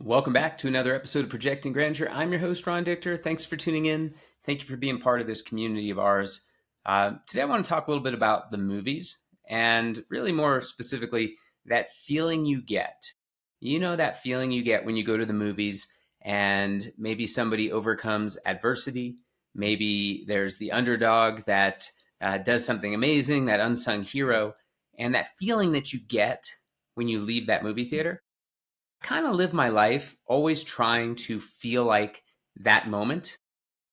Welcome back to another episode of Projecting Grandeur. I'm your host, Ron Dichter. Thanks for tuning in. Thank you for being part of this community of ours. Today, I want to talk a little bit about the movies and really more specifically, that feeling you get. You know, that feeling you get when you go to the movies and maybe somebody overcomes adversity. Maybe there's the underdog that does something amazing, that unsung hero, and that feeling that you get when you leave that movie theater. Kind of live my life always trying to feel like that moment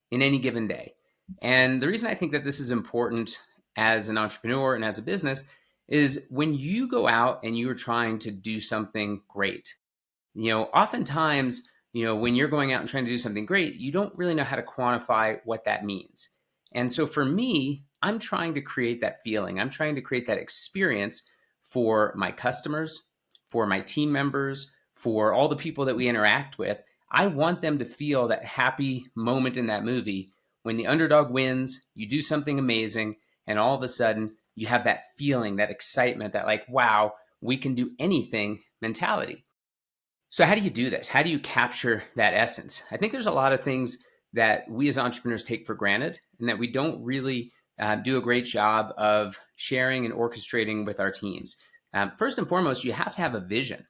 in any given day. And the reason I think that this is important as an entrepreneur and as a business is when you go out and you are trying to do something great. Oftentimes, when you're going out and trying to do something great, you don't really know how to quantify what that means. And so for me, I'm trying to create that feeling. I'm trying to create that experience for my customers, for my team members, for all the people that we interact with. I want them to feel that happy moment in that movie when the underdog wins, you do something amazing, and all of a sudden you have that feeling, that excitement, that like, wow, we can do anything mentality. So, how do you do this? How do you capture that essence? I think there's a lot of things that we as entrepreneurs take for granted and that we don't really do a great job of sharing and orchestrating with our teams. First and foremost, you have to have a vision,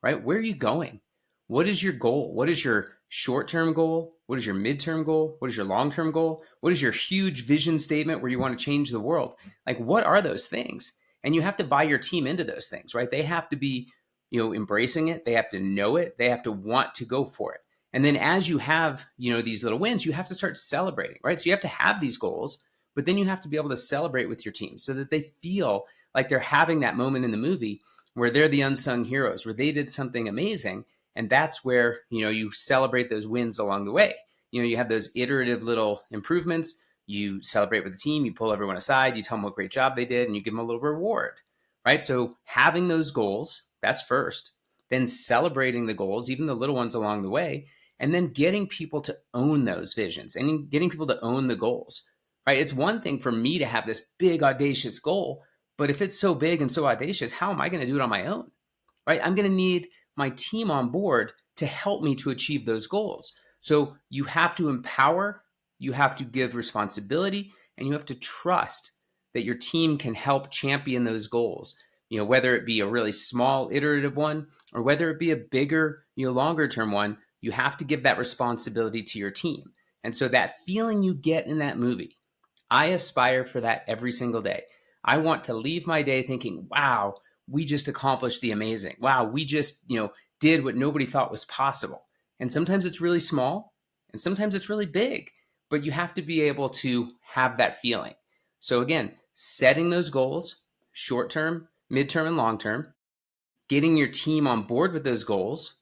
right? Where are you going? What is your goal? What is your short-term goal? What is your midterm goal? What is your long-term goal? What is your huge vision statement where you want to change the world? Like, what are those things? And you have to buy your team into those things, right? They have to be, embracing it. They have to know it. They have to want to go for it. And then as you have, these little wins, you have to start celebrating, right? So you have to have these goals, but then you have to be able to celebrate with your team so that they feel like they're having that moment in the movie where they're the unsung heroes, where they did something amazing. And that's where, you celebrate those wins along the way. You have those iterative little improvements. You celebrate with the team, you pull everyone aside, you tell them what great job they did, and you give them a little reward, right? So having those goals, that's first. Then celebrating the goals, even the little ones along the way, and then getting people to own those visions and getting people to own the goals, right? It's one thing for me to have this big, audacious goal, but if it's so big and so audacious, how am I going to do it on my own, right? I'm going to need my team on board to help me to achieve those goals. So you have to empower, you have to give responsibility, and you have to trust that your team can help champion those goals. Whether it be a really small iterative one or whether it be a bigger, longer term one, you have to give that responsibility to your team. And so that feeling you get in that movie, I aspire for that every single day. I want to leave my day thinking, wow, we just accomplished the amazing. Wow, we just, did what nobody thought was possible. And sometimes it's really small and sometimes it's really big, but you have to be able to have that feeling. So again, setting those goals, short term, midterm, and long term, getting your team on board with those goals,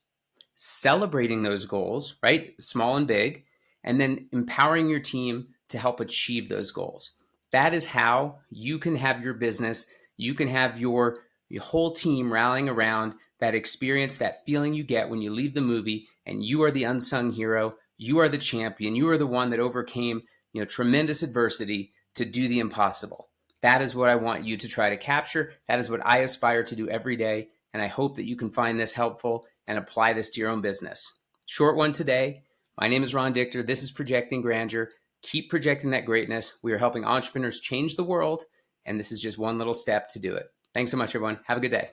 celebrating those goals, right? Small and big, and then empowering your team to help achieve those goals. That is how you can have your business, you can have your whole team rallying around that experience, that feeling you get when you leave the movie and you are the unsung hero, you are the champion, you are the one that overcame, tremendous adversity to do the impossible. That is what I want you to try to capture. That is what I aspire to do every day. And I hope that you can find this helpful and apply this to your own business. Short one today. My name is Ron Dichter. This is Projecting Grandeur. Keep projecting that greatness. We are helping entrepreneurs change the world, and this is just one little step to do it. Thanks so much, everyone. Have a good day.